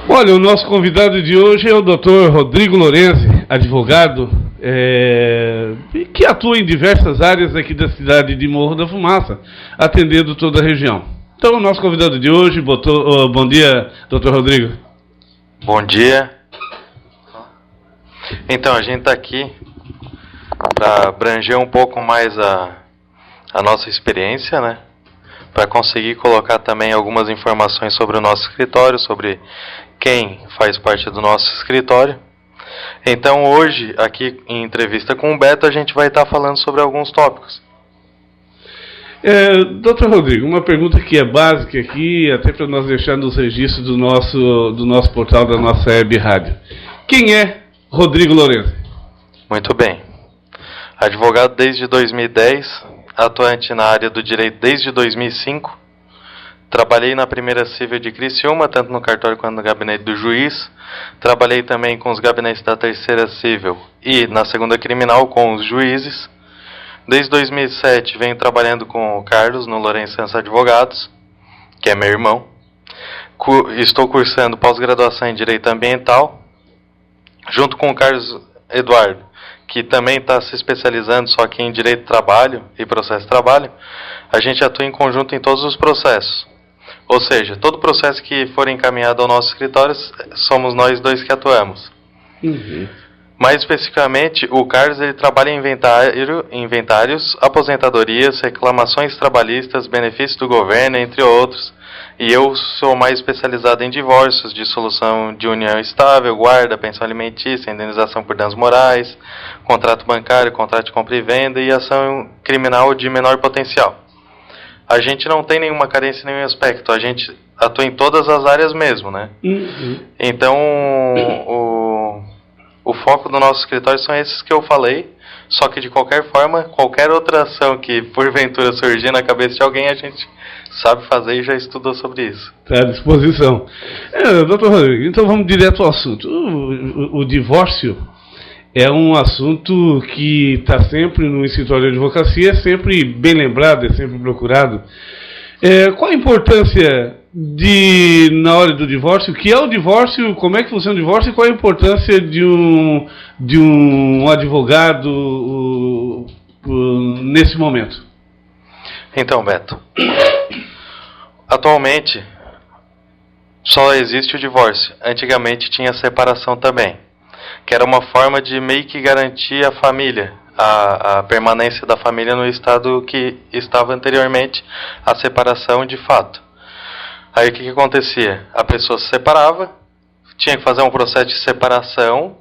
Olha, o nosso convidado de hoje é o Dr. Rodrigo Lorenzi, advogado, que atua em diversas áreas aqui da cidade de Morro da Fumaça, atendendo toda a região. Então, o nosso convidado de hoje, bom dia, Dr. Rodrigo. Bom dia. Então, a gente está aqui para abranger um pouco mais a nossa experiência, né? Para conseguir colocar também algumas informações sobre o nosso escritório, sobre quem faz parte do nosso escritório. Então, hoje, aqui em entrevista com o Beto, a gente vai estar falando sobre alguns tópicos. Dr. Rodrigo, uma pergunta que é básica aqui, até para nós deixar nos registros do nosso portal, da nossa web rádio. Quem é Rodrigo Lorenzi? Muito bem. Advogado desde 2010, atuante na área do direito desde 2005. Trabalhei na primeira civil de Criciúma, tanto no cartório quanto no gabinete do juiz. Trabalhei também com os gabinetes da terceira civil e na segunda criminal com os juízes. Desde 2007 venho trabalhando com o Carlos no Lourenço Advogados, que é meu irmão. Estou cursando pós-graduação em Direito Ambiental, junto com o Carlos Eduardo, que também está se especializando só que em Direito do Trabalho e Processo de Trabalho. A gente atua em conjunto em todos os processos. Ou seja, todo processo que for encaminhado ao nosso escritório, somos nós dois que atuamos. Uhum. Mais especificamente, o Carlos ele trabalha em inventários, aposentadorias, reclamações trabalhistas, benefícios do governo, entre outros. E eu sou mais especializado em divórcios, dissolução de união estável, guarda, pensão alimentícia, indenização por danos morais, contrato bancário, contrato de compra e venda e ação criminal de menor potencial. A gente não tem nenhuma carência em nenhum aspecto, a gente atua em todas as áreas mesmo, né? Uhum. Então, o foco do nosso escritório são esses que eu falei, só que de qualquer forma, qualquer outra ação que porventura surgir na cabeça de alguém, a gente sabe fazer e já estudou sobre isso. Está à disposição. Doutor Rodrigo, então vamos direto ao assunto. O divórcio é um assunto que está sempre no escritório de advocacia, é sempre bem lembrado, é sempre procurado. Qual a importância na hora do divórcio? O que é o divórcio? Como é que funciona o divórcio? E qual a importância de um advogado nesse momento? Então, Beto, atualmente só existe o divórcio. Antigamente tinha a separação também, que era uma forma de meio que garantir a família, a permanência da família no estado que estava anteriormente à separação de fato. Aí o que acontecia? A pessoa se separava, tinha que fazer um processo de separação,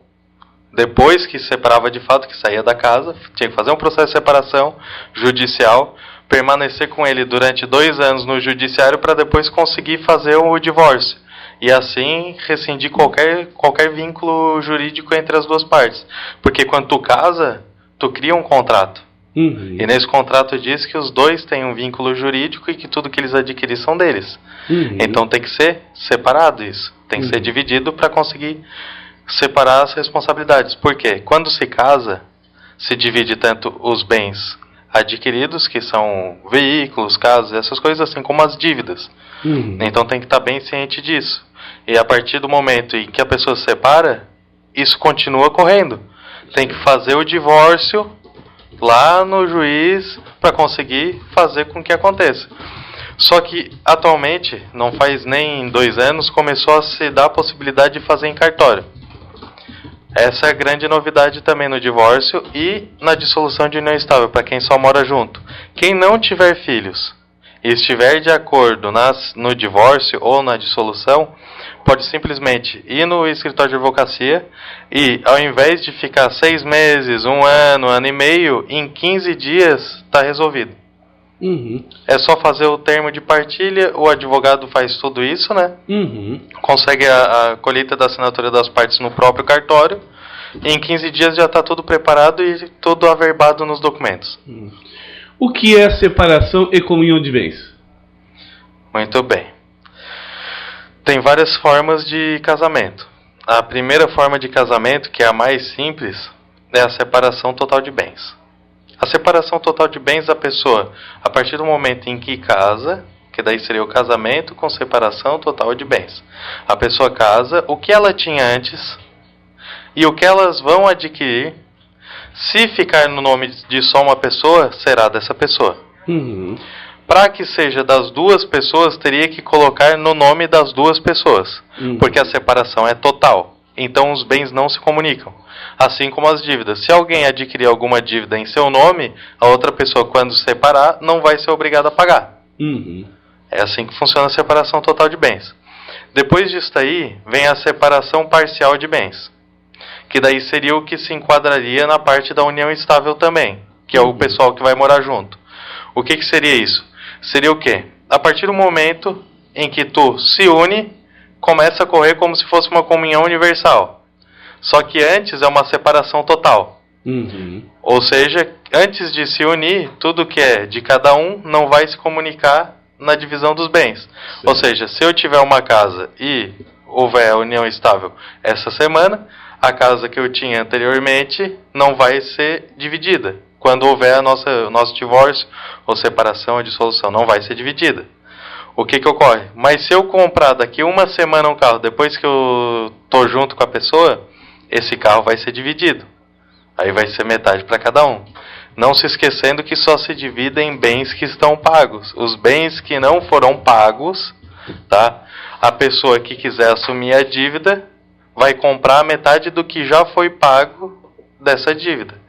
depois que se separava de fato, que saía da casa, tinha que fazer um processo de separação judicial, permanecer com ele durante 2 anos no judiciário para depois conseguir fazer o divórcio. E assim rescindir qualquer vínculo jurídico entre as duas partes. Porque quando tu casa, tu cria um contrato. Uhum. E nesse contrato diz que os dois têm um vínculo jurídico e que tudo que eles adquirem são deles. Uhum. Então tem que ser separado isso. Tem que ser dividido para conseguir separar as responsabilidades. Por quê? Quando se casa, se divide tanto os bens adquiridos, que são veículos, casas, essas coisas, assim como as dívidas. Uhum. Então tem que estar bem ciente disso. E a partir do momento em que a pessoa se separa, isso continua correndo. Tem que fazer o divórcio lá no juiz para conseguir fazer com que aconteça. Só que atualmente, não faz nem 2 anos, começou a se dar a possibilidade de fazer em cartório. Essa é a grande novidade também no divórcio e na dissolução de união estável, para quem só mora junto. Quem não tiver filhos e estiver de acordo no divórcio ou na dissolução, pode simplesmente ir no escritório de advocacia e, ao invés de ficar 6 meses, 1 ano, 1 ano e meio, em 15 dias está resolvido. Uhum. É só fazer o termo de partilha, o advogado faz tudo isso, né? Uhum. Consegue a colheita da assinatura das partes no próprio cartório. E em 15 dias já está tudo preparado e tudo averbado nos documentos. O que é separação e comunhão de bens? Muito bem. Tem várias formas de casamento. A primeira forma de casamento, que é a mais simples, é a separação total de bens. A separação total de bens da pessoa, a partir do momento em que casa, que daí seria o casamento com separação total de bens. A pessoa casa, o que ela tinha antes e o que elas vão adquirir, se ficar no nome de só uma pessoa, será dessa pessoa. Para que seja das duas pessoas, teria que colocar no nome das duas pessoas, porque a separação é total. Então os bens não se comunicam. Assim como as dívidas. Se alguém adquirir alguma dívida em seu nome, a outra pessoa, quando separar, não vai ser obrigada a pagar. É assim que funciona a separação total de bens. Depois disso aí, vem a separação parcial de bens, que daí seria o que se enquadraria na parte da união estável também, que é o pessoal que vai morar junto. O que seria isso? Seria o quê? A partir do momento em que tu se une, começa a correr como se fosse uma comunhão universal. Só que antes é uma separação total. Ou seja, antes de se unir, tudo que é de cada um não vai se comunicar na divisão dos bens. Sim. Ou seja, se eu tiver uma casa e houver a união estável essa semana, a casa que eu tinha anteriormente não vai ser dividida. Quando houver o nosso divórcio ou separação ou dissolução, não vai ser dividida. O que ocorre? Mas se eu comprar daqui uma semana um carro, depois que eu tô junto com a pessoa, esse carro vai ser dividido. Aí vai ser metade para cada um. Não se esquecendo que só se divide em bens que estão pagos. Os bens que não foram pagos, tá? A pessoa que quiser assumir a dívida vai comprar metade do que já foi pago dessa dívida.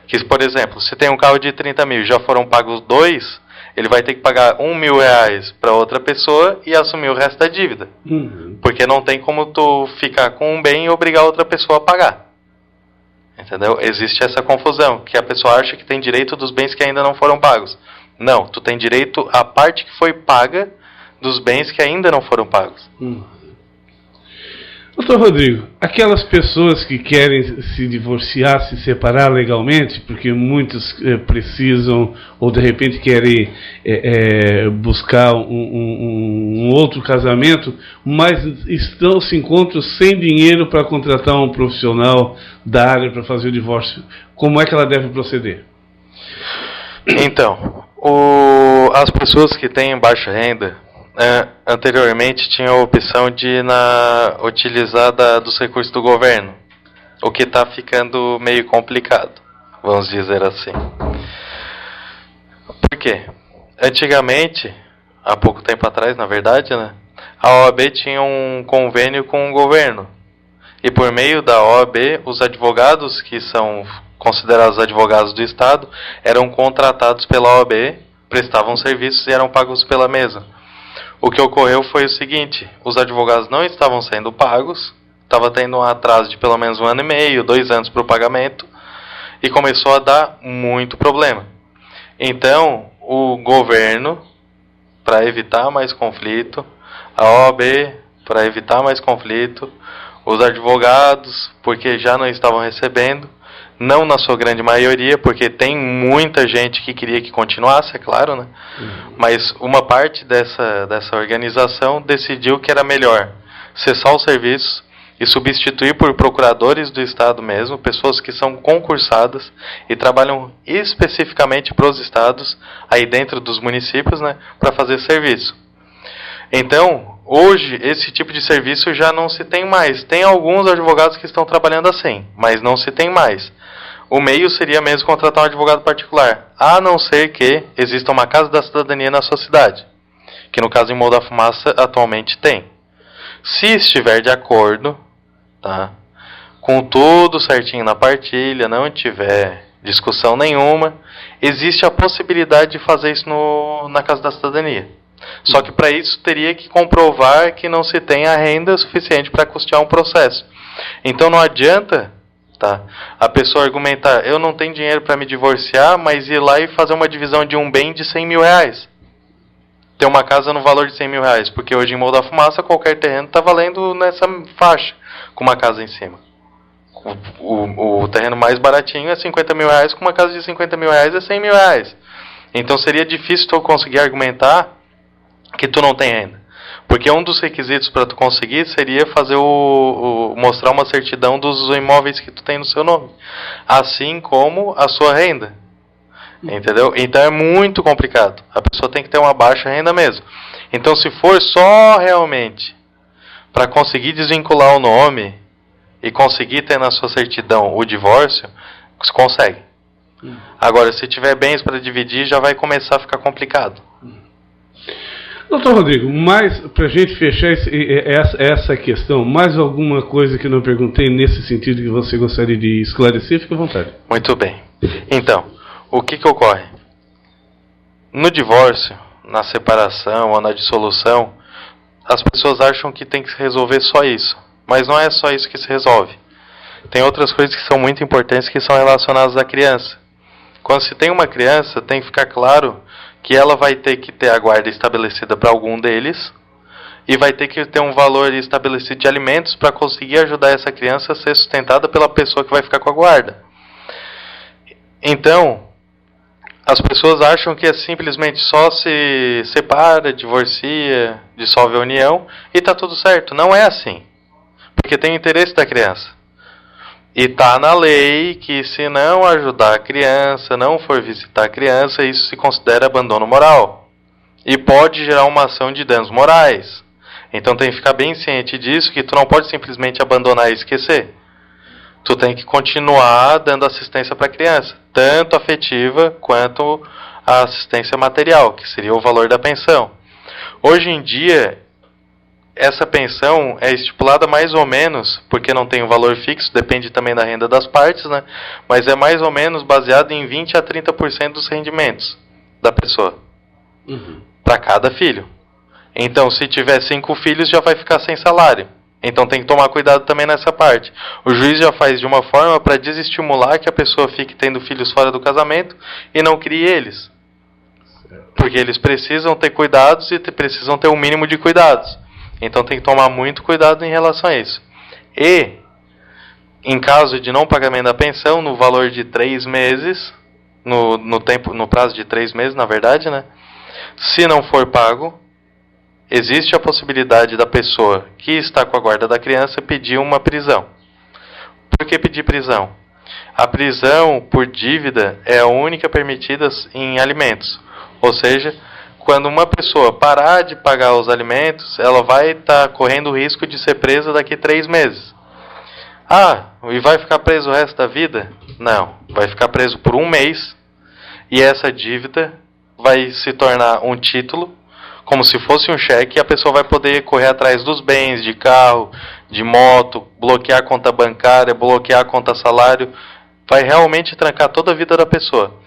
Que, por exemplo, se tem um carro de 30 mil e já foram pagos 2, ele vai ter que pagar R$1.000 para outra pessoa e assumir o resto da dívida. Porque não tem como tu ficar com um bem e obrigar outra pessoa a pagar. Entendeu? Existe essa confusão, que a pessoa acha que tem direito dos bens que ainda não foram pagos. Não, tu tem direito à parte que foi paga dos bens que ainda não foram pagos. Doutor Rodrigo, aquelas pessoas que querem se divorciar, se separar legalmente, porque muitos precisam, ou de repente querem buscar um outro casamento, mas se encontram sem dinheiro para contratar um profissional da área para fazer o divórcio, como é que ela deve proceder? Então, as pessoas que têm baixa renda, anteriormente tinha a opção de utilizar dos recursos do governo, o que está ficando meio complicado, vamos dizer assim. Por quê? Antigamente, há pouco tempo atrás, na verdade, né, a OAB tinha um convênio com o governo, e por meio da OAB, os advogados que são considerados advogados do Estado eram contratados pela OAB, prestavam serviços e eram pagos pela mesma. O que ocorreu foi o seguinte: os advogados não estavam sendo pagos, estava tendo um atraso de pelo menos 1 ano e meio, 2 anos para o pagamento, e começou a dar muito problema. Então, o governo, para evitar mais conflito, a OAB, para evitar mais conflito, os advogados, porque já não estavam recebendo, não na sua grande maioria, porque tem muita gente que queria que continuasse, é claro, né? Mas uma parte dessa organização decidiu que era melhor cessar os serviços e substituir por procuradores do Estado mesmo, pessoas que são concursadas e trabalham especificamente para os estados, aí dentro dos municípios, né, para fazer serviço. Então, hoje, esse tipo de serviço já não se tem mais. Tem alguns advogados que estão trabalhando assim, mas não se tem mais. O meio seria mesmo contratar um advogado particular, a não ser que exista uma Casa da Cidadania na sua cidade, que no caso em Morro da Fumaça atualmente tem. Se estiver de acordo, tá, com tudo certinho na partilha, não tiver discussão nenhuma, existe a possibilidade de fazer isso na Casa da Cidadania. Só que para isso teria que comprovar que não se tem a renda suficiente para custear um processo. Então não adianta, tá, a pessoa argumentar: eu não tenho dinheiro para me divorciar, mas ir lá e fazer uma divisão de um bem de R$100.000. Ter uma casa no valor de R$100.000, porque hoje em Morro da Fumaça qualquer terreno está valendo nessa faixa, com uma casa em cima. O terreno mais baratinho é R$50.000, com uma casa de R$50.000 é R$100.000. Então seria difícil tu conseguir argumentar que tu não tem renda, porque um dos requisitos para tu conseguir seria fazer mostrar uma certidão dos imóveis que tu tem no seu nome, assim como a sua renda. Entendeu? Então é muito complicado. A pessoa tem que ter uma baixa renda mesmo. Então, se for só realmente para conseguir desvincular o nome e conseguir ter na sua certidão o divórcio, você consegue. Agora, se tiver bens para dividir, já vai começar a ficar complicado. Doutor Rodrigo, mais para a gente fechar essa questão, mais alguma coisa que eu não perguntei nesse sentido que você gostaria de esclarecer? Fique à vontade. Muito bem. Então, o que ocorre? No divórcio, na separação ou na dissolução, as pessoas acham que tem que se resolver só isso. Mas não é só isso que se resolve. Tem outras coisas que são muito importantes que são relacionadas à criança. Quando se tem uma criança, tem que ficar claro que ela vai ter que ter a guarda estabelecida para algum deles e vai ter que ter um valor estabelecido de alimentos para conseguir ajudar essa criança a ser sustentada pela pessoa que vai ficar com a guarda. Então, as pessoas acham que é simplesmente só se separa, divorcia, dissolve a união e está tudo certo. Não é assim. Porque tem o interesse da criança. E está na lei que se não ajudar a criança, não for visitar a criança, isso se considera abandono moral. E pode gerar uma ação de danos morais. Então tem que ficar bem ciente disso, que tu não pode simplesmente abandonar e esquecer. Tu tem que continuar dando assistência para a criança, tanto afetiva quanto a assistência material, que seria o valor da pensão. Hoje em dia, essa pensão é estipulada mais ou menos, porque não tem um valor fixo, depende também da renda das partes, né? Mas é mais ou menos baseado em 20 a 30% dos rendimentos da pessoa, para cada filho. Então, se tiver 5 filhos, já vai ficar sem salário. Então tem que tomar cuidado também nessa parte. O juiz já faz de uma forma para desestimular que a pessoa fique tendo filhos fora do casamento e não crie eles. Porque eles precisam ter cuidados e precisam ter um mínimo de cuidados. Então tem que tomar muito cuidado em relação a isso. E, em caso de não pagamento da pensão, no valor de 3 meses, no prazo de 3 meses, na verdade, né? Se não for pago, existe a possibilidade da pessoa que está com a guarda da criança pedir uma prisão. Por que pedir prisão? A prisão por dívida é a única permitida em alimentos. Ou seja, quando uma pessoa parar de pagar os alimentos, ela vai estar correndo o risco de ser presa daqui 3 meses. Ah, e vai ficar preso o resto da vida? Não, vai ficar preso por 1 mês e essa dívida vai se tornar um título, como se fosse um cheque, e a pessoa vai poder correr atrás dos bens, de carro, de moto, bloquear a conta bancária, bloquear a conta salário, vai realmente trancar toda a vida da pessoa.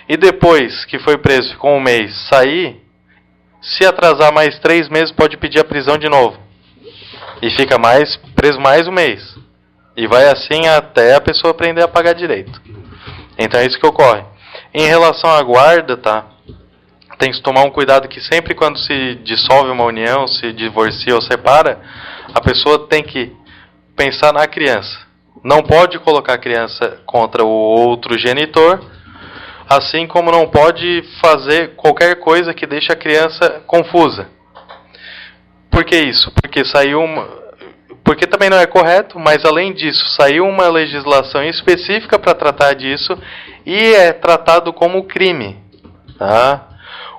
E depois que foi preso, ficou 1 mês, sair, se atrasar mais 3 meses, pode pedir a prisão de novo. E fica preso mais 1 mês. E vai assim até a pessoa aprender a pagar direito. Então é isso que ocorre. Em relação à guarda, tá? Tem que tomar um cuidado que sempre quando se dissolve uma união, se divorcia ou separa, a pessoa tem que pensar na criança. Não pode colocar a criança contra o outro genitor, assim como não pode fazer qualquer coisa que deixe a criança confusa. Por que isso? Porque também não é correto, mas além disso, saiu uma legislação específica para tratar disso e é tratado como crime. Tá?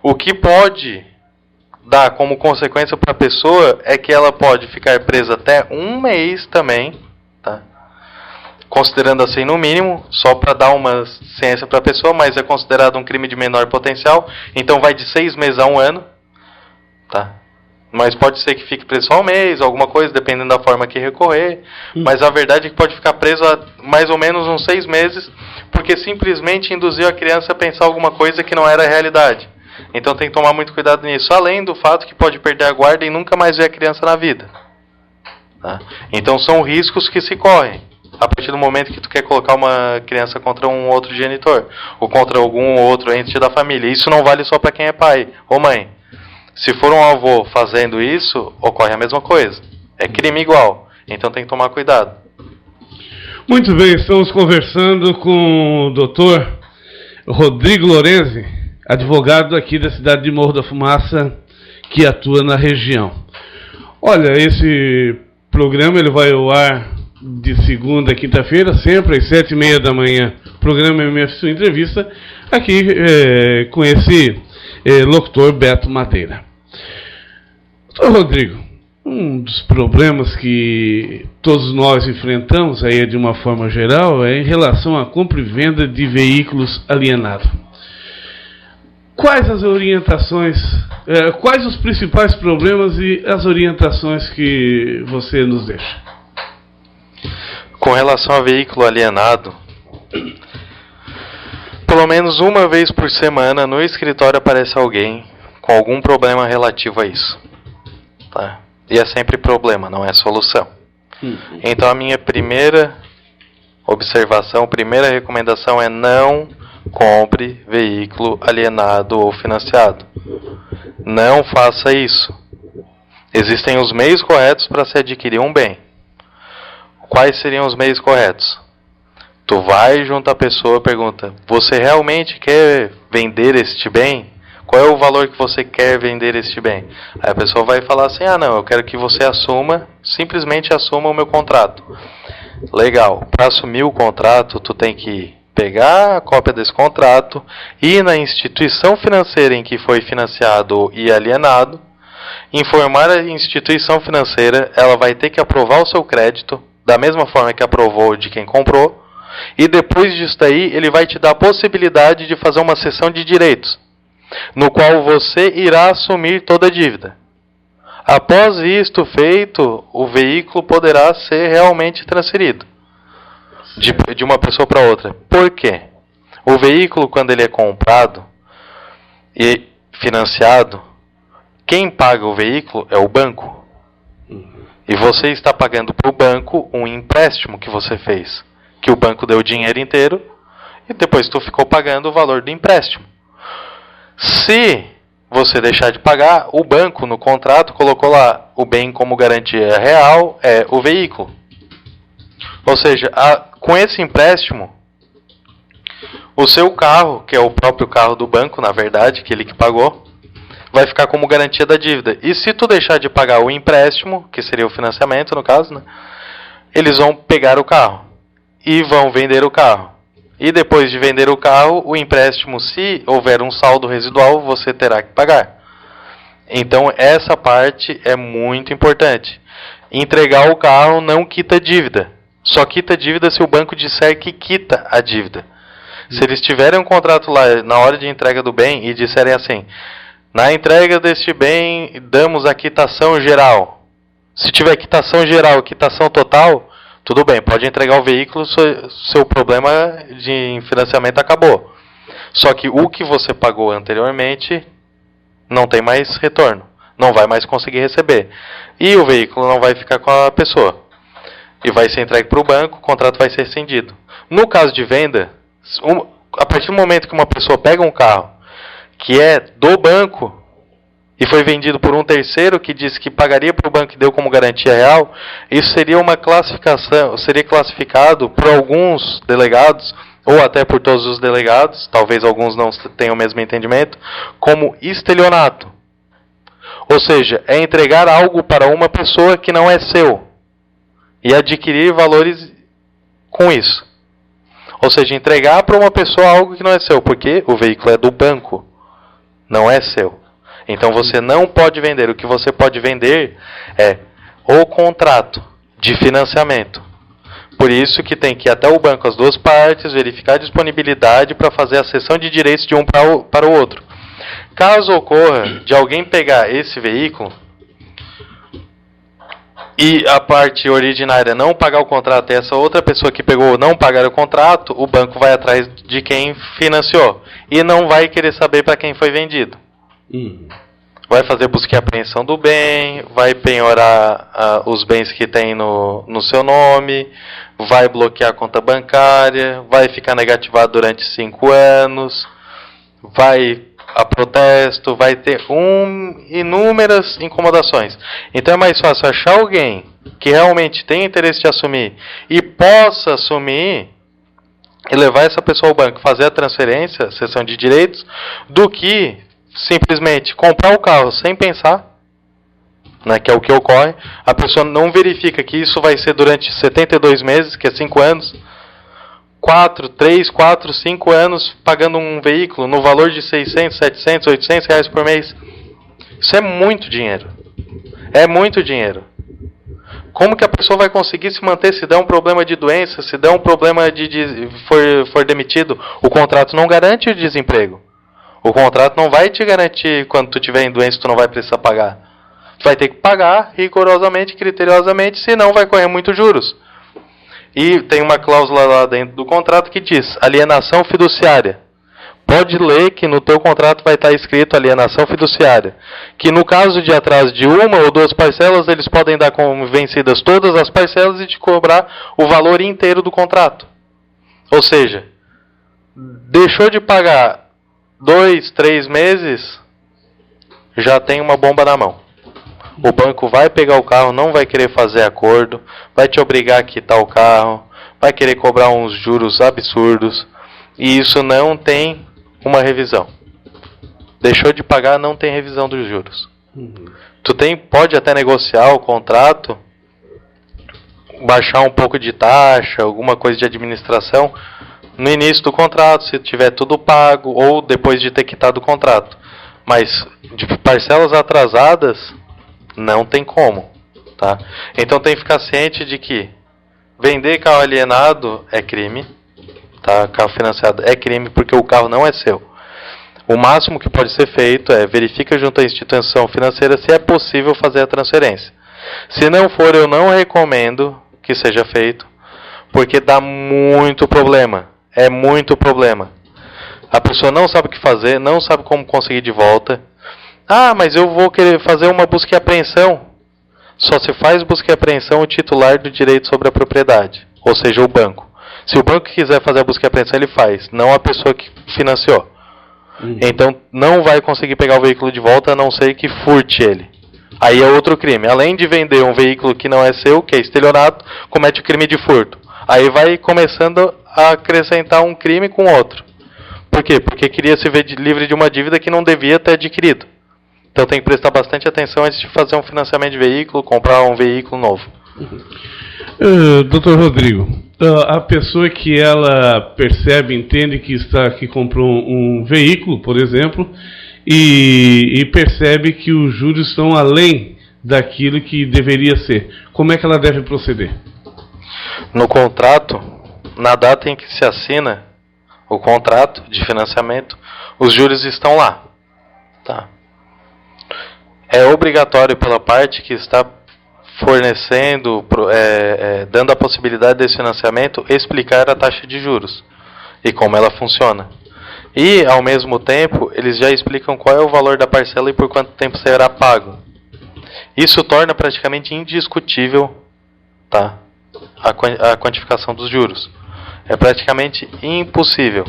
O que pode dar como consequência para a pessoa é que ela pode ficar presa até 1 mês também, tá? Considerando assim no mínimo, só para dar uma ciência para a pessoa, mas é considerado um crime de menor potencial, então vai de 6 meses a 1 ano, tá? Mas pode ser que fique preso só 1 mês, alguma coisa, dependendo da forma que recorrer, mas a verdade é que pode ficar preso a mais ou menos uns 6 meses, porque simplesmente induziu a criança a pensar alguma coisa que não era a realidade. Então tem que tomar muito cuidado nisso, além do fato que pode perder a guarda e nunca mais ver a criança na vida. Tá? Então são riscos que se correm a partir do momento que tu quer colocar uma criança contra um outro genitor, ou contra algum outro ente da família. Isso não vale só para quem é pai ou mãe. Se for um avô fazendo isso, ocorre a mesma coisa. É crime igual, então tem que tomar cuidado. Muito bem, estamos conversando com o Dr. Rodrigo Lorenzi, advogado aqui da cidade de Morro da Fumaça, que atua na região. Olha, esse programa ele vai ao ar de segunda a quinta-feira, sempre às 7h30 da manhã. Programa MF Sua Entrevista. aqui com esse locutor Beto Madeira. Doutor Rodrigo, um dos problemas que todos nós enfrentamos aí de uma forma geral é em relação à compra e venda de veículos alienados. Quais as orientações, quais os principais problemas e as orientações que você nos deixa? Com relação a veículo alienado, pelo menos uma vez por semana no escritório aparece alguém com algum problema relativo a isso. Tá? E é sempre problema, não é solução. Então a minha primeira observação, primeira recomendação é não compre veículo alienado ou financiado. Não faça isso. Existem os meios corretos para se adquirir um bem. Quais seriam os meios corretos? Tu vai junto à pessoa e pergunta: você realmente quer vender este bem? Qual é o valor que você quer vender este bem? Aí a pessoa vai falar assim: ah não, eu quero que você assuma, simplesmente assuma o meu contrato. Legal, para assumir o contrato tu tem que pegar a cópia desse contrato, ir na instituição financeira em que foi financiado e alienado, informar a instituição financeira, ela vai ter que aprovar o seu crédito, da mesma forma que aprovou de quem comprou, e depois disso daí ele vai te dar a possibilidade de fazer uma cessão de direitos, no qual você irá assumir toda a dívida. Após isto feito, o veículo poderá ser realmente transferido de uma pessoa para outra. Por quê? O veículo, quando ele é comprado e financiado, quem paga o veículo é o banco. E você está pagando para o banco um empréstimo que você fez, que o banco deu o dinheiro inteiro e depois tu ficou pagando o valor do empréstimo. Se você deixar de pagar, o banco no contrato colocou lá: o bem como garantia real é o veículo. Ou seja, com esse empréstimo, o seu carro, que é o próprio carro do banco, na verdade, que ele que pagou, vai ficar como garantia da dívida. E se tu deixar de pagar o empréstimo, que seria o financiamento no caso, né, eles vão pegar o carro e vão vender o carro. E depois de vender o carro, o empréstimo, se houver um saldo residual, você terá que pagar. Então essa parte é muito importante. Entregar o carro não quita dívida. Só quita dívida se o banco disser que quita a dívida. Se eles tiverem um contrato lá na hora de entrega do bem e disserem assim: na entrega deste bem damos a quitação geral. Se tiver quitação geral, quitação total, tudo bem, pode entregar o veículo, seu problema de financiamento acabou. Só que o que você pagou anteriormente não tem mais retorno, não vai mais conseguir receber. E o veículo não vai ficar com a pessoa. E vai ser entregue para o banco, o contrato vai ser rescindido. No caso de venda, a partir do momento que uma pessoa pega um carro que é do banco e foi vendido por um terceiro que disse que pagaria para o banco e deu como garantia real, isso seria uma classificação, seria classificado por alguns delegados, ou até por todos os delegados, talvez alguns não tenham o mesmo entendimento, como estelionato. Ou seja, é entregar algo para uma pessoa que não é seu e adquirir valores com isso. Ou seja, entregar para uma pessoa algo que não é seu, porque o veículo é do banco, não é seu. Então você não pode vender. O que você pode vender é o contrato de financiamento. Por isso que tem que ir até o banco, as duas partes, verificar a disponibilidade para fazer a cessão de direitos de um para o outro. Caso ocorra de alguém pegar esse veículo e a parte originária não pagar o contrato e essa outra pessoa que pegou não pagar o contrato, o banco vai atrás de quem financiou e não vai querer saber para quem foi vendido. Vai fazer busca e apreensão do bem, vai penhorar os bens que tem no seu nome, vai bloquear a conta bancária, vai ficar negativado durante 5 anos, vai a protesto, vai ter inúmeras incomodações. Então é mais fácil achar alguém que realmente tem interesse de assumir e possa assumir e levar essa pessoa ao banco, fazer a transferência, cessão de direitos, do que simplesmente comprar o carro sem pensar, né, que é o que ocorre. A pessoa não verifica que isso vai ser durante 72 meses, que é 5 anos, 3, 4, 5 anos pagando um veículo no valor de 600, 700, 800 reais por mês. Isso é muito dinheiro. É muito dinheiro. Como que a pessoa vai conseguir se manter se der um problema de doença, se der um problema for demitido? O contrato não garante o desemprego. O contrato não vai te garantir quando tu tiver em doença tu não vai precisar pagar. Tu vai ter que pagar rigorosamente, criteriosamente, senão vai correr muitos juros. E tem uma cláusula lá dentro do contrato que diz alienação fiduciária. Pode ler que no teu contrato vai estar escrito alienação fiduciária. Que no caso de atraso de uma ou duas parcelas, eles podem dar como vencidas todas as parcelas e te cobrar o valor inteiro do contrato. Ou seja, deixou de pagar 2, 3 meses, já tem uma bomba na mão. O banco vai pegar o carro, não vai querer fazer acordo, vai te obrigar a quitar o carro, vai querer cobrar uns juros absurdos. E isso não tem uma revisão. Deixou de pagar, não tem revisão dos juros. Tu pode até negociar o contrato, baixar um pouco de taxa, alguma coisa de administração, no início do contrato, se tiver tudo pago, ou depois de ter quitado o contrato. Mas de parcelas atrasadas, não tem como. Tá? Então tem que ficar ciente de que vender carro alienado é crime. Tá? Carro financiado é crime porque o carro não é seu. O máximo que pode ser feito é verifica junto à instituição financeira se é possível fazer a transferência. Se não for, eu não recomendo que seja feito, porque dá muito problema. É muito problema. A pessoa não sabe o que fazer, não sabe como conseguir de volta. Ah, mas eu vou querer fazer uma busca e apreensão. Só se faz busca e apreensão o titular do direito sobre a propriedade, ou seja, o banco. Se o banco quiser fazer a busca e apreensão, ele faz, não a pessoa que financiou. Então não vai conseguir pegar o veículo de volta a não ser que furte ele. Aí é outro crime. Além de vender um veículo que não é seu, que é estelionato, comete o crime de furto. Aí vai começando a acrescentar um crime com outro. Por quê? Porque queria se ver livre de uma dívida que não devia ter adquirido. Então tem que prestar bastante atenção antes de fazer um financiamento de veículo, comprar um veículo novo. Dr. Rodrigo, a pessoa que ela percebe, entende que comprou um veículo, por exemplo, e percebe que os juros estão além daquilo que deveria ser, como é que ela deve proceder? No contrato, na data em que se assina o contrato de financiamento, os juros estão lá. Tá? É obrigatório pela parte que está fornecendo, dando a possibilidade desse financiamento, explicar a taxa de juros e como ela funciona. E, ao mesmo tempo, eles já explicam qual é o valor da parcela e por quanto tempo será pago. Isso torna praticamente indiscutível, tá, a quantificação dos juros. É praticamente impossível.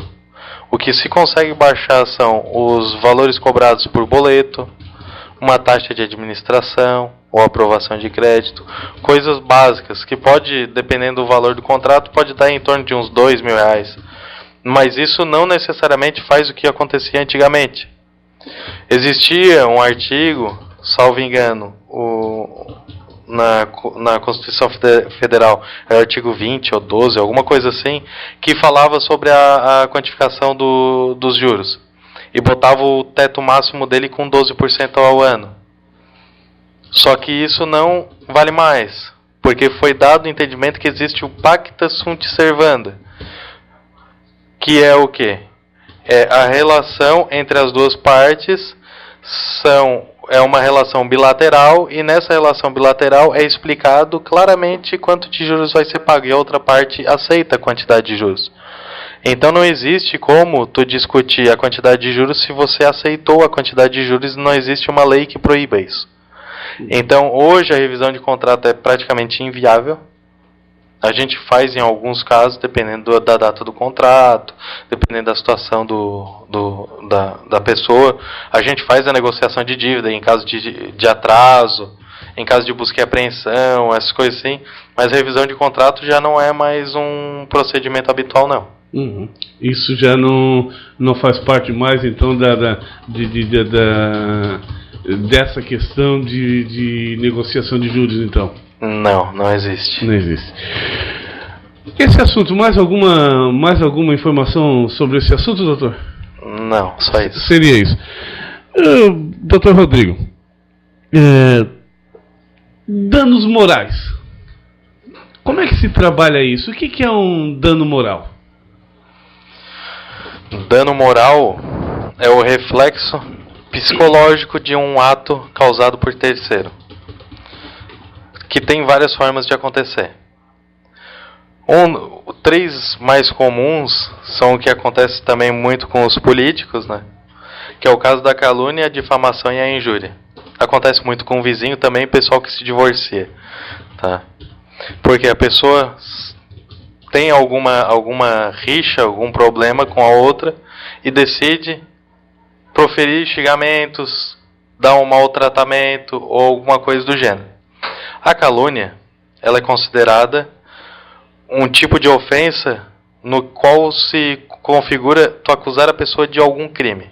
O que se consegue baixar são os valores cobrados por boleto, uma taxa de administração ou aprovação de crédito, coisas básicas que pode, dependendo do valor do contrato, pode dar em torno de uns R$2.000. Mas isso não necessariamente faz o que acontecia antigamente. Existia um artigo, salvo engano, na Constituição Federal, é o artigo 20 ou 12, alguma coisa assim, que falava sobre a quantificação dos juros. E botava o teto máximo dele com 12% ao ano. Só que isso não vale mais, porque foi dado o entendimento que existe o pacta sunt servanda, que é o quê? É a relação entre as duas partes, é uma relação bilateral, e nessa relação bilateral é explicado claramente quanto de juros vai ser pago, e a outra parte aceita a quantidade de juros. Então não existe como tu discutir a quantidade de juros se você aceitou a quantidade de juros e não existe uma lei que proíba isso. Então hoje a revisão de contrato é praticamente inviável. A gente faz em alguns casos, dependendo da data do contrato, dependendo da situação da pessoa. A gente faz a negociação de dívida em caso de atraso, em caso de busca e apreensão, essas coisas assim. Mas a revisão de contrato já não é mais um procedimento habitual, não. Uhum. Isso já não faz parte mais, então, dessa questão de negociação de juros, então? Não existe. Não existe. Esse assunto, mais alguma informação sobre esse assunto, doutor? Não, só isso. Seria isso. Doutor Rodrigo, danos morais. Como é que se trabalha isso? O que é um dano moral? Dano moral é o reflexo psicológico de um ato causado por terceiro, que tem várias formas de acontecer. Três mais comuns são o que acontece também muito com os políticos, né? Que é o caso da calúnia, a difamação e a injúria. Acontece muito com o vizinho também, pessoal que se divorcia, tá? Porque a pessoa tem alguma rixa, algum problema com a outra e decide proferir xingamentos, dar um maltratamento ou alguma coisa do gênero. A calúnia, ela é considerada um tipo de ofensa no qual se configura tu acusar a pessoa de algum crime.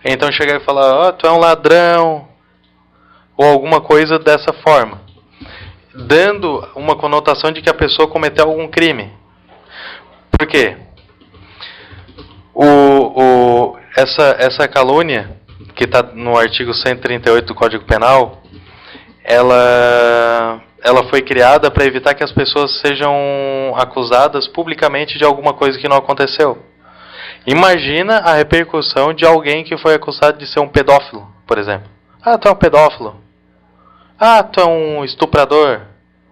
Então chegar e falar, tu é um ladrão, ou alguma coisa dessa forma, dando uma conotação de que a pessoa cometeu algum crime. Por quê? Essa calúnia, que está no artigo 138 do Código Penal, ela foi criada para evitar que as pessoas sejam acusadas publicamente de alguma coisa que não aconteceu. Imagina a repercussão de alguém que foi acusado de ser um pedófilo, por exemplo. Tu é um pedófilo. Tu é um estuprador.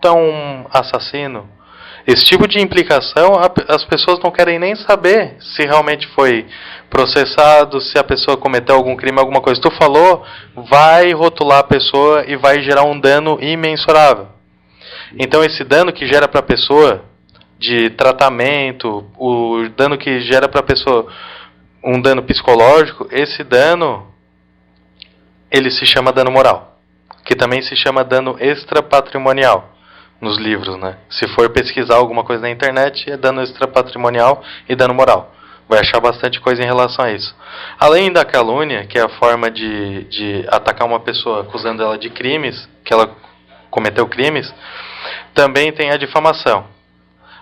Tu é um assassino. Esse tipo de implicação, as pessoas não querem nem saber se realmente foi processado, se a pessoa cometeu algum crime, alguma coisa. Tu falou, vai rotular a pessoa e vai gerar um dano imensurável. Então esse dano que gera para a pessoa de tratamento, o dano que gera para a pessoa um dano psicológico, esse dano ele se chama dano moral, que também se chama dano extrapatrimonial nos livros, né? Se for pesquisar alguma coisa na internet, é dano extrapatrimonial e dano moral. Vai achar bastante coisa em relação a isso. Além da calúnia, que é a forma de atacar uma pessoa acusando ela de crimes, que ela cometeu crimes, também tem a difamação.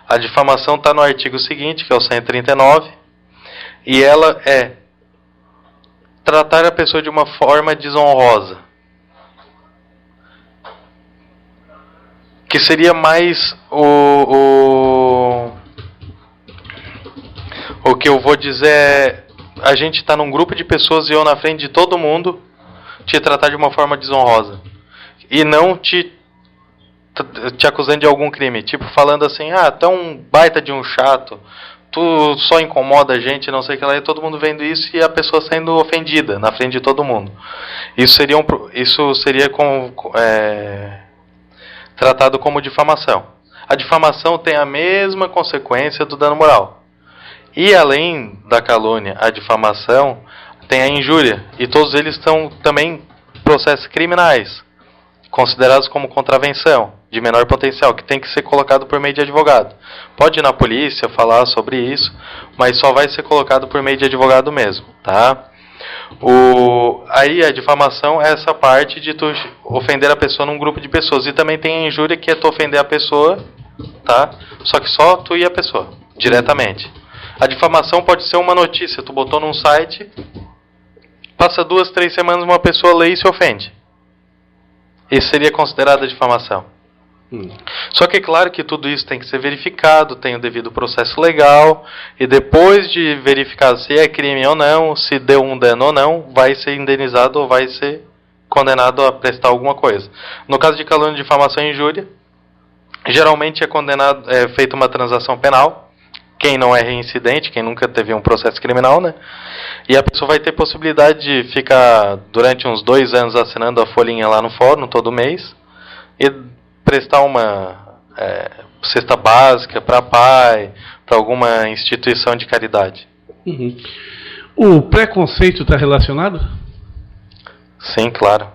A difamação está no artigo seguinte, que é o 139, e ela é tratar a pessoa de uma forma desonrosa, que seria mais o que eu vou dizer é, a gente está num grupo de pessoas e eu na frente de todo mundo te tratar de uma forma desonrosa e não te acusando de algum crime, tipo falando assim, tu é um baita de um chato, tu só incomoda a gente, não sei o que lá, e todo mundo vendo isso e a pessoa sendo ofendida na frente de todo mundo. Isso seria tratado como difamação. A difamação tem a mesma consequência do dano moral. E além da calúnia, a difamação tem a injúria, e todos eles são também processos criminais, considerados como contravenção de menor potencial, que tem que ser colocado por meio de advogado. Pode ir na polícia falar sobre isso, mas só vai ser colocado por meio de advogado mesmo, tá? Aí a difamação é essa parte de tu ofender a pessoa num grupo de pessoas, e também tem a injúria, que é tu ofender a pessoa, tá? Só que só tu e a pessoa, diretamente. A difamação pode ser uma notícia, tu botou num site, passa 2, 3 semanas, uma pessoa lê e se ofende. Isso seria considerado difamação. Só que é claro que tudo isso tem que ser verificado, tem o devido processo legal, e depois de verificar se é crime ou não, se deu um dano ou não, vai ser indenizado ou vai ser condenado a prestar alguma coisa. No caso de calúnia, difamação e injúria, geralmente é feita uma transação penal, quem não é reincidente, quem nunca teve um processo criminal, né? E a pessoa vai ter possibilidade de ficar durante uns 2 anos assinando a folhinha lá no fórum todo mês e prestar uma cesta básica para pai, para alguma instituição de caridade. Uhum. O preconceito está relacionado? Sim, claro.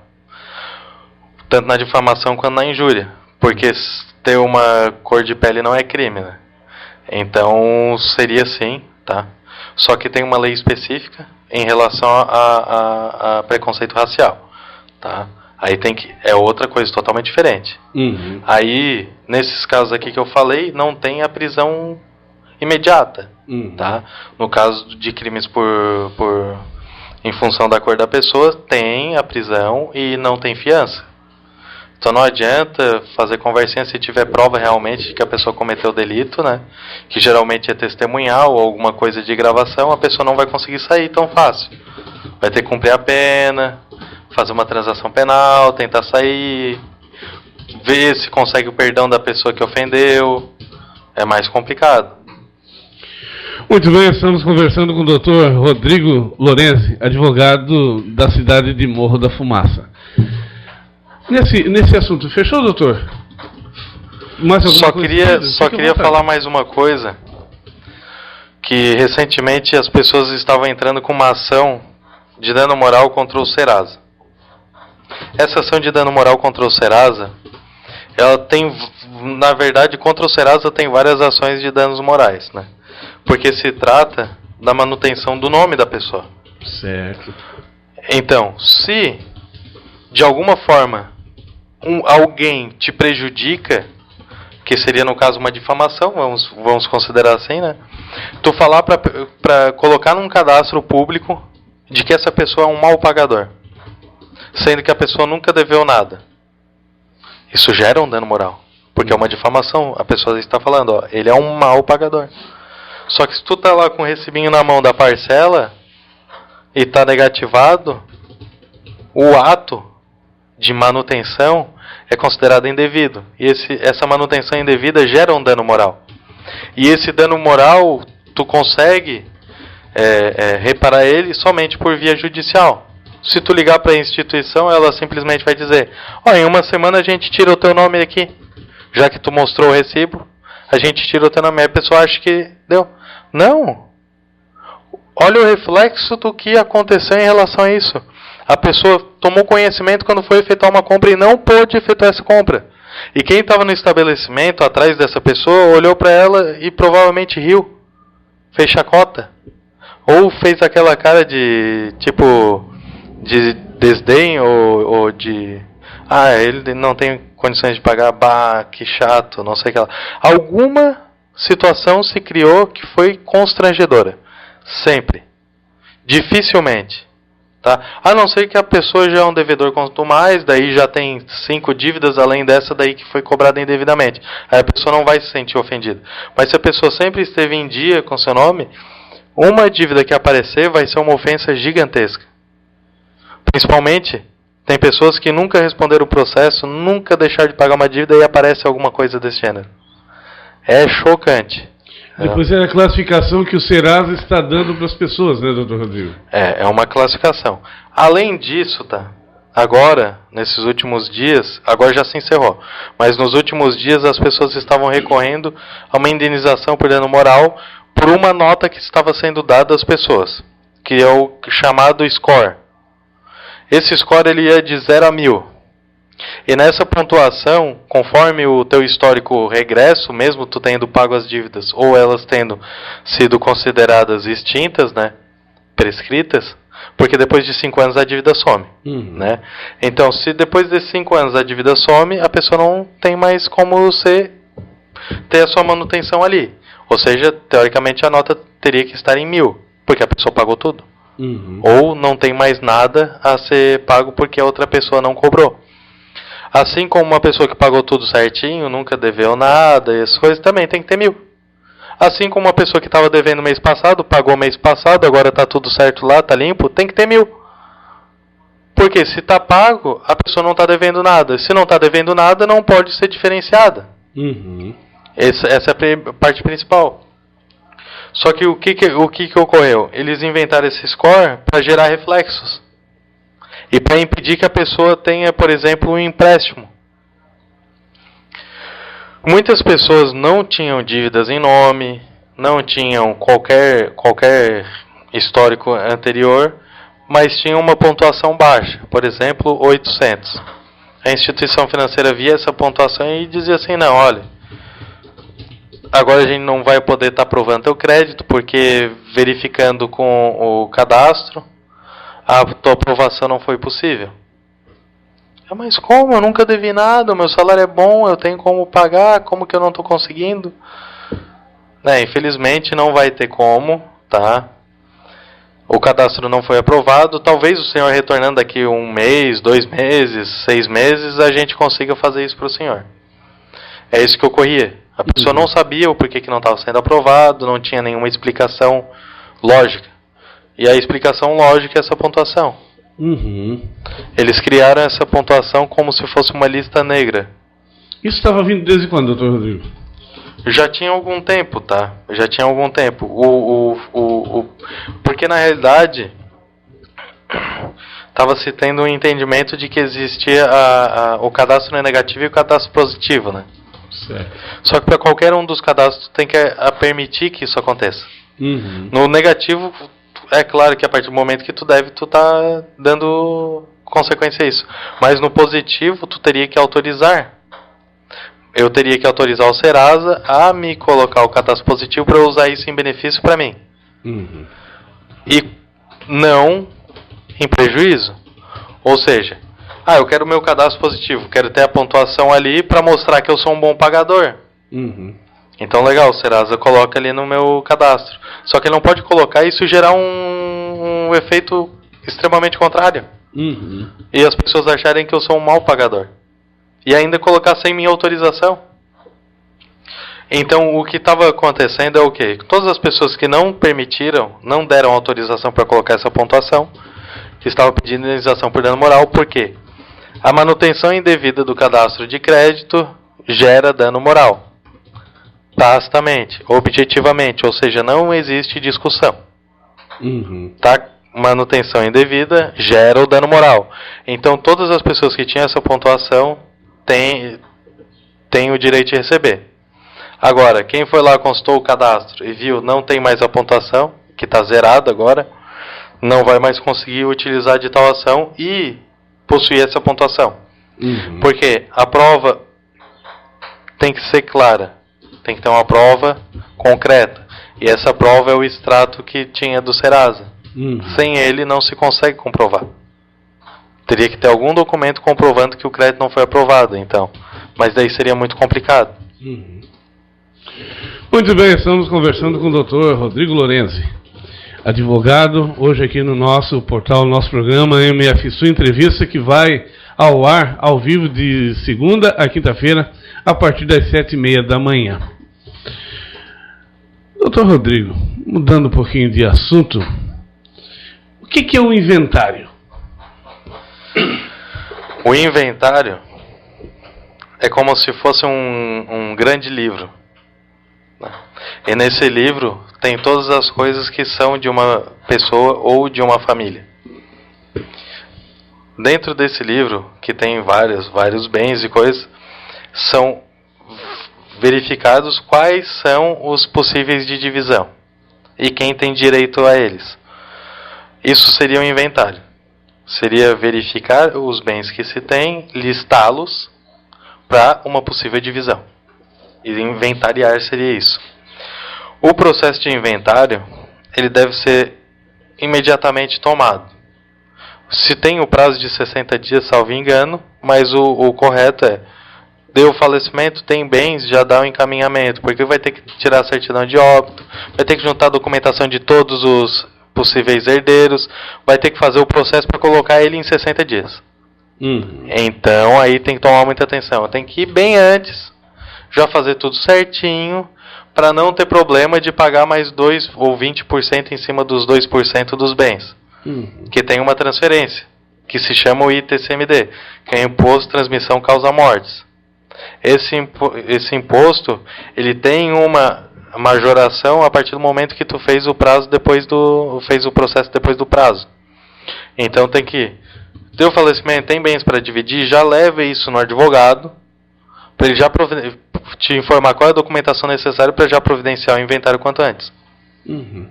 Tanto na difamação quanto na injúria. Porque ter uma cor de pele não é crime, né? Então seria sim, tá? Só que tem uma lei específica em relação a preconceito racial, tá? Aí é outra coisa totalmente diferente. Uhum. Aí, nesses casos aqui que eu falei, não tem a prisão imediata. Tá? No caso de crimes em função da cor da pessoa, tem a prisão e não tem fiança. Então não adianta fazer conversinha se tiver prova realmente de que a pessoa cometeu o delito, né? Que geralmente é testemunhal ou alguma coisa de gravação, a pessoa não vai conseguir sair tão fácil. Vai ter que cumprir a pena, fazer uma transação penal, tentar sair, ver se consegue o perdão da pessoa que ofendeu. É mais complicado. Muito bem, estamos conversando com o Dr. Rodrigo Lorenzi, advogado da cidade de Morro da Fumaça. Nesse assunto, fechou, doutor? Mais alguma só queria falar mais uma coisa, que recentemente as pessoas estavam entrando com uma ação de dano moral contra o Serasa. Essa ação de dano moral contra o Serasa, ela tem, na verdade, contra o Serasa tem várias ações de danos morais, né? Porque se trata da manutenção do nome da pessoa. Certo. Então, se de alguma forma alguém te prejudica, que seria no caso uma difamação, vamos considerar assim, né? Tu falar para colocar num cadastro público de que essa pessoa é um mau pagador, sendo que a pessoa nunca deveu nada. Isso gera um dano moral, porque é uma difamação. A pessoa está falando, ó, ele é um mau pagador. Só que se tu tá lá com o recibinho na mão da parcela e tá negativado, o ato de manutenção é considerado indevido. E essa manutenção indevida gera um dano moral. E esse dano moral, tu consegue reparar ele somente por via judicial. Se tu ligar para a instituição, ela simplesmente vai dizer, em uma semana a gente tira o teu nome aqui. Já que tu mostrou o recibo, a gente tira o teu nome. Aí a pessoa acha que deu. Não. Olha o reflexo do que aconteceu em relação a isso. A pessoa tomou conhecimento quando foi efetuar uma compra e não pôde efetuar essa compra. E quem estava no estabelecimento, atrás dessa pessoa, olhou para ela e provavelmente riu. Fez chacota. Ou fez aquela cara de, tipo, de desdém ou de... ele não tem condições de pagar, que chato, não sei o que lá. Alguma situação se criou que foi constrangedora. Sempre. Dificilmente. Tá? A não ser que a pessoa já é um devedor quanto mais, daí já tem 5 dívidas além dessa daí que foi cobrada indevidamente. Aí a pessoa não vai se sentir ofendida. Mas se a pessoa sempre esteve em dia com seu nome, uma dívida que aparecer vai ser uma ofensa gigantesca. Principalmente, tem pessoas que nunca responderam o processo, nunca deixaram de pagar uma dívida e aparece alguma coisa desse gênero. É chocante. Depois é a classificação que o Serasa está dando para as pessoas, né, doutor Rodrigo? É uma classificação. Além disso, tá? Agora, nesses últimos dias, agora já se encerrou, mas nos últimos dias as pessoas estavam recorrendo a uma indenização por dano moral por uma nota que estava sendo dada às pessoas, que é o chamado score. Esse score ele ia de 0 a 1000. E nessa pontuação, conforme o teu histórico regresso, mesmo tu tendo pago as dívidas ou elas tendo sido consideradas extintas, né, prescritas, porque depois de 5 anos a dívida some, né? Então, se depois de 5 anos a dívida some, a pessoa não tem mais como você ter a sua manutenção ali. Ou seja, teoricamente a nota teria que estar em 1000, porque a pessoa pagou tudo. Ou não tem mais nada a ser pago porque a outra pessoa não cobrou. Assim como uma pessoa que pagou tudo certinho, nunca deveu nada, e essas coisas, também tem que ter 1000. Assim como uma pessoa que estava devendo mês passado, pagou mês passado, agora está tudo certo lá, está limpo, tem que ter 1000. Porque se está pago, a pessoa não está devendo nada. Se não está devendo nada, não pode ser diferenciada. Essa é a parte principal. Só que o que ocorreu? Eles inventaram esse score para gerar reflexos. E para impedir que a pessoa tenha, por exemplo, um empréstimo. Muitas pessoas não tinham dívidas em nome, não tinham qualquer histórico anterior, mas tinham uma pontuação baixa, por exemplo, 800. A instituição financeira via essa pontuação e dizia assim, não, olha, agora a gente não vai poder estar aprovando teu crédito, porque verificando com o cadastro, a tua aprovação não foi possível. Mas como? Eu nunca devi nada, o meu salário é bom, eu tenho como pagar, como que eu não estou conseguindo? Infelizmente não vai ter como, tá? O cadastro não foi aprovado. Talvez o senhor retornando daqui 1 mês, 2 meses, 6 meses, a gente consiga fazer isso para o senhor. É isso que ocorria. A pessoa não sabia o porquê que não estava sendo aprovado, não tinha nenhuma explicação lógica. E a explicação lógica é essa pontuação. Eles criaram essa pontuação como se fosse uma lista negra. Isso estava vindo desde quando, doutor Rodrigo? Já tinha algum tempo, tá? Já tinha algum tempo. Porque na realidade estava se tendo um entendimento de que existia o cadastro negativo e o cadastro positivo, né? Certo. Só que para qualquer um dos cadastros tem que permitir que isso aconteça. No negativo, é claro que a partir do momento que tu deve, tu tá dando consequência a isso. Mas no positivo, tu teria que autorizar. Eu teria que autorizar o Serasa a me colocar o cadastro positivo para eu usar isso em benefício para mim. E não em prejuízo. Ou seja, eu quero o meu cadastro positivo, quero ter a pontuação ali para mostrar que eu sou um bom pagador. Então legal, o Serasa coloca ali no meu cadastro. Só que ele não pode colocar e isso gerar um efeito extremamente contrário. E as pessoas acharem que eu sou um mau pagador. E ainda colocar sem minha autorização. Então o que estava acontecendo é o quê? Todas as pessoas que não permitiram, não deram autorização para colocar essa pontuação, que estavam pedindo indenização por dano moral, por quê? A manutenção indevida do cadastro de crédito gera dano moral. Tacitamente, objetivamente, ou seja, não existe discussão. Tá? Manutenção indevida gera o dano moral. Então todas as pessoas que tinham essa pontuação têm o direito de receber. Agora, quem foi lá, consultou o cadastro e viu não tem mais a pontuação, que está zerado agora, não vai mais conseguir utilizar de tal ação e possuir essa pontuação. Porque a prova tem que ser clara, tem que ter uma prova concreta. E essa prova é o extrato que tinha do Serasa. Sem ele não se consegue comprovar. Teria que ter algum documento comprovando que o crédito não foi aprovado, então. Mas daí seria muito complicado. Muito bem, estamos conversando com o Dr. Rodrigo Lorenzi, advogado, hoje aqui no nosso portal, no nosso programa MF Sul Entrevista, que vai ao ar, ao vivo, de segunda a quinta-feira, a partir das 7h30 da manhã. Dr. Rodrigo, mudando um pouquinho de assunto, o que é um inventário? O inventário é como se fosse um grande livro. E nesse livro tem todas as coisas que são de uma pessoa ou de uma família. Dentro desse livro, que tem vários bens e coisas, são verificados quais são os possíveis de divisão e quem tem direito a eles. Isso seria um inventário. Seria verificar os bens que se tem, listá-los para uma possível divisão. E inventariar seria isso. O processo de inventário, ele deve ser imediatamente tomado. Se tem o prazo de 60 dias, salvo engano, mas o correto é, deu falecimento, tem bens, já dá o encaminhamento, porque vai ter que tirar a certidão de óbito, vai ter que juntar a documentação de todos os possíveis herdeiros, vai ter que fazer o processo para colocar ele em 60 dias. Então aí tem que tomar muita atenção. Tem que ir bem antes, já fazer tudo certinho, para não ter problema de pagar mais 2 ou 20% em cima dos 2% dos bens. Que tem uma transferência, que se chama o ITCMD, que é Imposto de Transmissão Causa Mortes. Esse imposto, ele tem uma majoração a partir do momento que tu fez o prazo fez o processo depois do prazo. Então tem que, deu falecimento, tem bens para dividir, já leve isso no advogado, para ele já te informar qual é a documentação necessária para já providenciar o inventário quanto antes.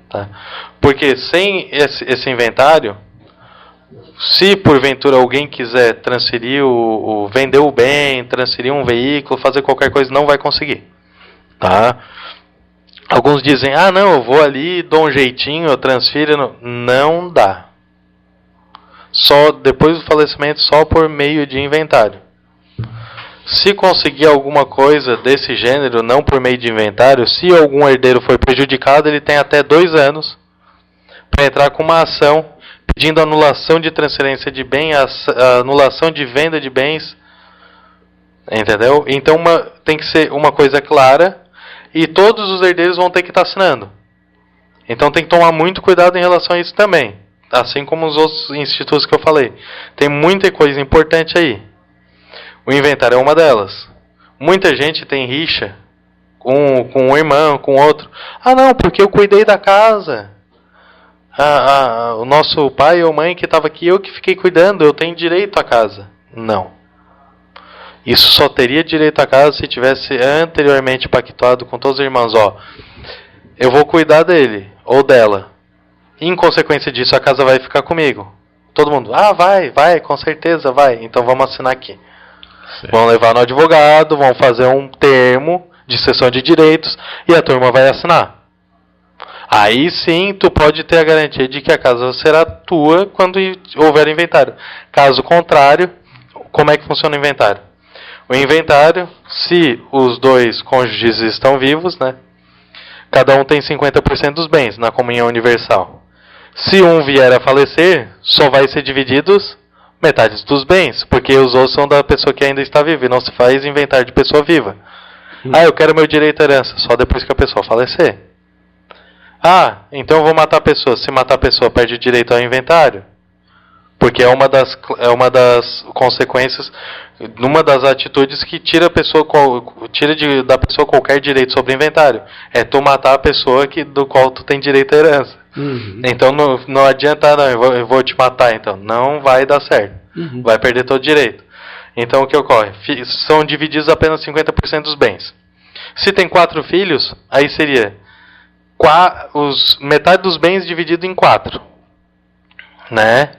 Tá? Porque sem esse inventário, se porventura alguém quiser transferir vender o bem, transferir um veículo, fazer qualquer coisa, não vai conseguir. Tá? Alguns dizem, não, eu vou ali, dou um jeitinho, eu transfiro. Não dá. só depois do falecimento, só por meio de inventário. Se conseguir alguma coisa desse gênero, não por meio de inventário, se algum herdeiro foi prejudicado, ele tem até 2 anos para entrar com uma ação pedindo anulação de transferência de bem, anulação de venda de bens, entendeu? Então tem que ser uma coisa clara e todos os herdeiros vão ter que estar assinando. Então tem que tomar muito cuidado em relação a isso também, assim como os outros institutos que eu falei. Tem muita coisa importante aí. O inventário é uma delas. Muita gente tem rixa com um irmão, com outro. Ah não, porque eu cuidei da casa. O nosso pai ou mãe que estava aqui, eu que fiquei cuidando, eu tenho direito à casa. Não. Isso só teria direito à casa se tivesse anteriormente pactuado com todos os irmãos. Ó, eu vou cuidar dele ou dela. Em consequência disso, a casa vai ficar comigo. Todo mundo, vai, com certeza vai. Então vamos assinar aqui. Certo. Vão levar no advogado, vão fazer um termo de cessão de direitos e a turma vai assinar. Aí sim, tu pode ter a garantia de que a casa será tua quando houver inventário. Caso contrário, como é que funciona o inventário? O inventário, se os 2 cônjuges estão vivos, né? Cada um tem 50% dos bens na comunhão universal. Se um vier a falecer, só vai ser divididos metade dos bens, porque os outros são da pessoa que ainda está viva e não se faz inventário de pessoa viva. Eu quero meu direito à herança só depois que a pessoa falecer. Então eu vou matar a pessoa. Se matar a pessoa, perde o direito ao inventário. Porque é uma das consequências, numa das atitudes que tira da pessoa qualquer direito sobre o inventário. É tu matar a pessoa do qual tu tem direito à herança. Uhum. Então não adianta, não, eu vou te matar, então. Não vai dar certo. Uhum. Vai perder todo o direito. Então o que ocorre? São divididos apenas 50% dos bens. Se tem 4 filhos, aí seria metade dos bens dividido em 4. Né?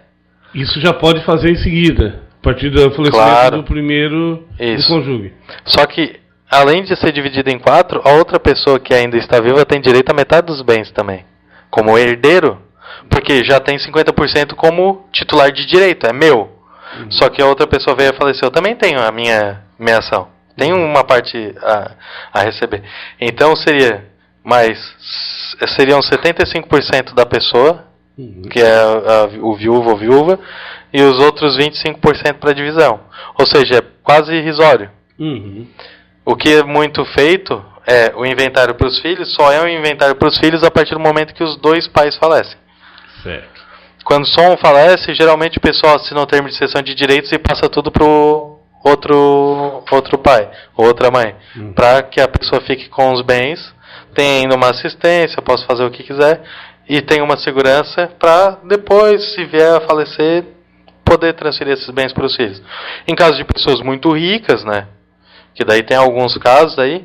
Isso já pode fazer em seguida, a partir do falecimento do primeiro do cônjuge. Só que, além de ser dividido em 4, a outra pessoa que ainda está viva tem direito a metade dos bens também. Como herdeiro, porque já tem 50% como titular de direito, é meu. Só que a outra pessoa veio a falecer, eu também tenho a minha ação. Tenho uma parte a receber. Então seriam 75% da pessoa, que é o viúvo ou viúva, e os outros 25% para divisão. Ou seja, é quase irrisório. Uhum. O que é muito feito é o inventário para os filhos, só é um inventário para os filhos a partir do momento que os 2 pais falecem. Certo. Quando só um falece, geralmente o pessoal assina um termo de cessão de direitos e passa tudo pro outro pai, ou outra mãe, para que a pessoa fique com os bens, tenha ainda uma assistência, possa fazer o que quiser, e tenha uma segurança para depois, se vier a falecer, poder transferir esses bens para os filhos. Em caso de pessoas muito ricas, né, que daí tem alguns casos aí,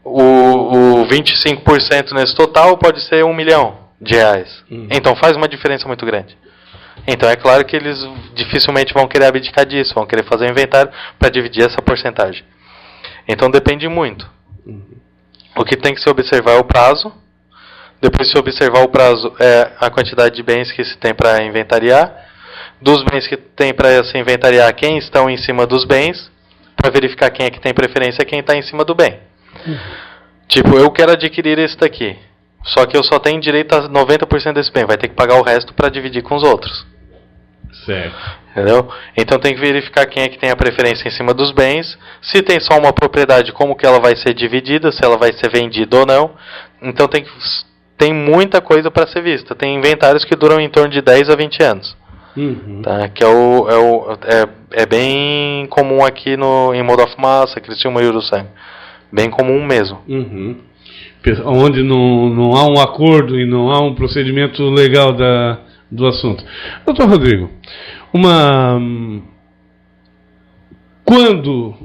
o 25% nesse total pode ser R$1 milhão. Então faz uma diferença muito grande. Então é claro que eles dificilmente vão querer abdicar disso, vão querer fazer um inventário para dividir essa porcentagem. Então depende muito. O que tem que se observar é o prazo. Depois se observar o prazo é a quantidade de bens que se tem para inventariar. Dos bens que tem para se inventariar, quem estão em cima dos bens, para verificar quem é que tem preferência, quem está em cima do bem. Tipo, eu quero adquirir esse daqui. Só que eu só tenho direito a 90% desse bem. Vai ter que pagar o resto para dividir com os outros. Certo. Entendeu? Então tem que verificar quem é que tem a preferência em cima dos bens. Se tem só uma propriedade, como que ela vai ser dividida, se ela vai ser vendida ou não. Então tem muita coisa para ser vista. Tem inventários que duram em torno de 10 a 20 anos. Tá? Que é bem comum aqui em Moda Fumaça, Criciúma e Uruçanga. Bem comum mesmo. Onde não há um acordo e não há um procedimento legal do assunto. Doutor Rodrigo, quando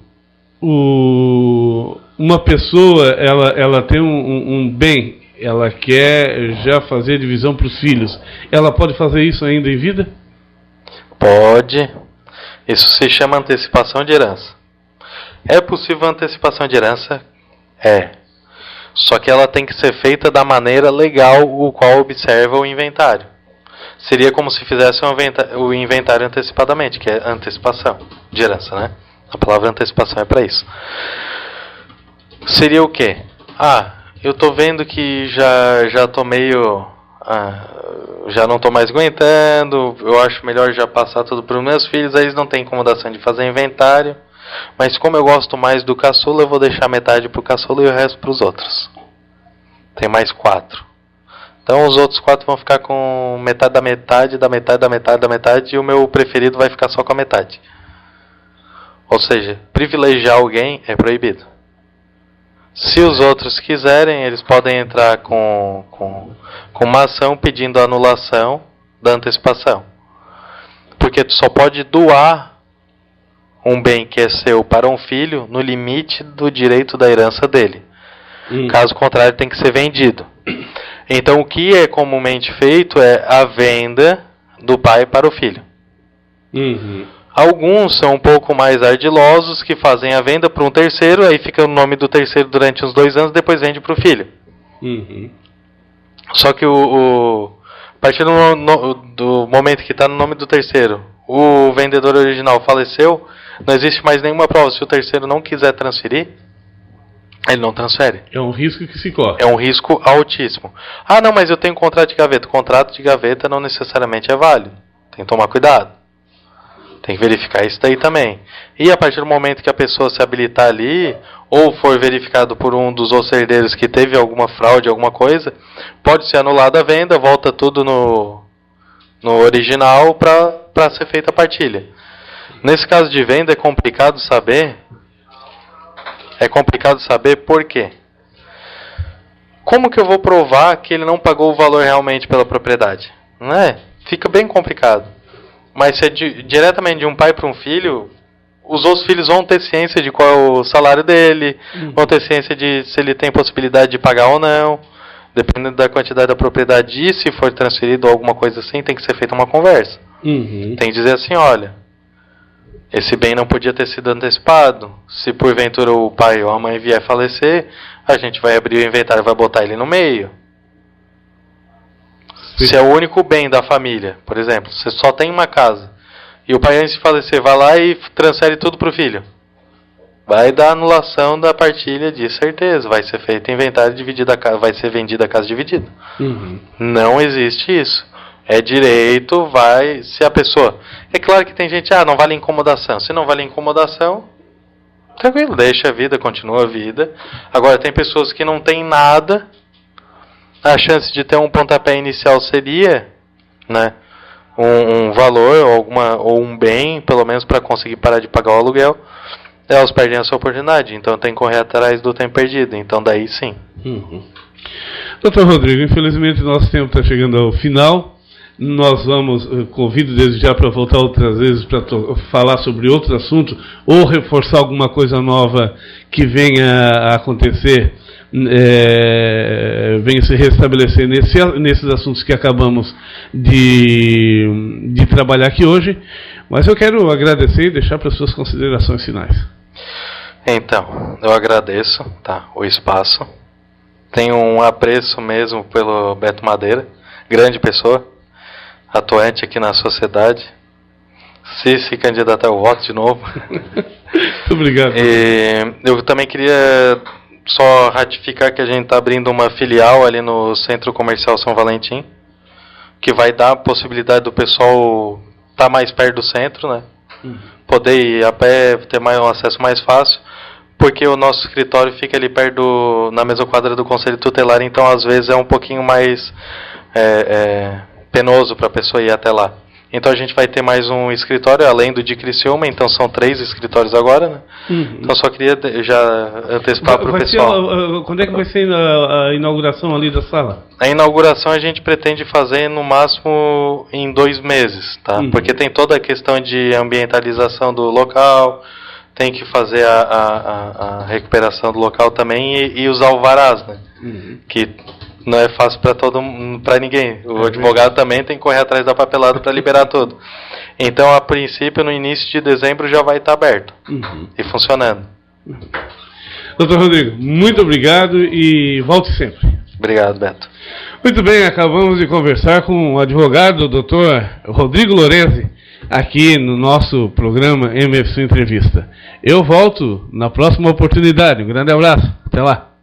uma pessoa ela tem um bem, ela quer já fazer divisão para os filhos, ela pode fazer isso ainda em vida? Pode. Isso se chama antecipação de herança. É possível antecipação de herança? É. Só que ela tem que ser feita da maneira legal o qual observa o inventário. seria como se fizesse o inventário antecipadamente, que é antecipação de herança, né? A palavra antecipação é para isso. Seria o quê? Eu tô vendo que já tô meio... já não tô mais aguentando, eu acho melhor já passar tudo para os meus filhos, aí eles não têm incomodação de fazer inventário, mas como eu gosto mais do caçula, eu vou deixar metade pro caçula e o resto pros outros. Tem mais 4. Então os outros 4 vão ficar com metade da metade, da metade, da metade, da metade, e o meu preferido vai ficar só com a metade. Ou seja, privilegiar alguém é proibido. Se os outros quiserem, eles podem entrar com uma ação pedindo a anulação da antecipação. Porque tu só pode doar um bem que é seu para um filho no limite do direito da herança dele. Caso contrário, tem que ser vendido. Então, o que é comumente feito é a venda do pai para o filho. Alguns são um pouco mais ardilosos, que fazem a venda para um terceiro, aí fica o nome do terceiro durante uns 2 anos, depois vende para o filho. Só que a partir do momento que está no nome do terceiro, o vendedor original faleceu, não existe mais nenhuma prova. Se o terceiro não quiser transferir, ele não transfere. É um risco que se corre. É um risco altíssimo. Não, mas eu tenho contrato de gaveta. Contrato de gaveta não necessariamente é válido. Tem que tomar cuidado. Tem que verificar isso daí também. E a partir do momento que a pessoa se habilitar ali, ou for verificado por um dos outros herdeiros que teve alguma fraude, alguma coisa, pode ser anulada a venda, volta tudo no original para ser feita a partilha. Nesse caso de venda é complicado saber. Por quê? Como que eu vou provar que ele não pagou o valor realmente pela propriedade? Não é? Fica bem complicado. Mas se é diretamente de um pai para um filho, os outros filhos vão ter ciência de qual é o salário dele, vão ter ciência de se ele tem possibilidade de pagar ou não, dependendo da quantidade da propriedade, e se for transferido ou alguma coisa assim, tem que ser feita uma conversa. Tem que dizer assim, olha, esse bem não podia ter sido antecipado, se porventura o pai ou a mãe vier falecer, a gente vai abrir o inventário e vai botar ele no meio. Se é o único bem da família, por exemplo, você só tem uma casa, e o pai antes de falecer vai lá e transfere tudo para o filho, vai dar anulação da partilha de certeza, vai ser feito inventário dividido, vai ser vendida a casa dividida. Não existe isso. É direito, vai, se a pessoa... É claro que tem gente, não vale incomodação. Se não vale incomodação, tranquilo, deixa a vida, continua a vida. Agora, tem pessoas que não têm nada, a chance de ter um pontapé inicial seria, né, um valor ou um bem, pelo menos para conseguir parar de pagar o aluguel, elas perdem a sua oportunidade, então tem que correr atrás do tempo perdido, então daí sim. Doutor Rodrigo, infelizmente nosso tempo está chegando ao final. Nós convido desde já para voltar outras vezes para falar sobre outro assunto ou reforçar alguma coisa nova que venha a acontecer, venha se restabelecer nesses assuntos que acabamos de trabalhar aqui hoje. Mas eu quero agradecer e deixar para as suas considerações finais. Então, eu agradeço, o espaço. Tenho um apreço mesmo pelo Beto Madeira, grande pessoa, atuante aqui na sociedade. Se candidatar, eu voto de novo. Muito obrigado. E eu também queria só ratificar que a gente está abrindo uma filial ali no Centro Comercial São Valentim, que vai dar a possibilidade do pessoal estar mais perto do centro, né? Poder ir a pé, ter um acesso mais fácil, porque o nosso escritório fica ali perto na mesma quadra do Conselho Tutelar, então às vezes é um pouquinho mais penoso para a pessoa ir até lá. Então a gente vai ter mais um escritório, além do de Criciúma, então são 3 escritórios agora, né? Então só queria já antecipar para o pessoal. Quando é que vai ser a inauguração ali da sala? A inauguração a gente pretende fazer no máximo em 2 meses, tá? Porque tem toda a questão de ambientalização do local, tem que fazer a recuperação do local também e os alvarás, né? Que não é fácil para ninguém. O advogado também tem que correr atrás da papelada para liberar tudo. Então, a princípio, no início de dezembro já vai estar aberto e funcionando. Doutor Rodrigo, muito obrigado e volte sempre. Obrigado, Beto. Muito bem, acabamos de conversar com o advogado, o doutor Rodrigo Lorenzi, aqui no nosso programa MFC Entrevista. Eu volto na próxima oportunidade. Um grande abraço. Até lá.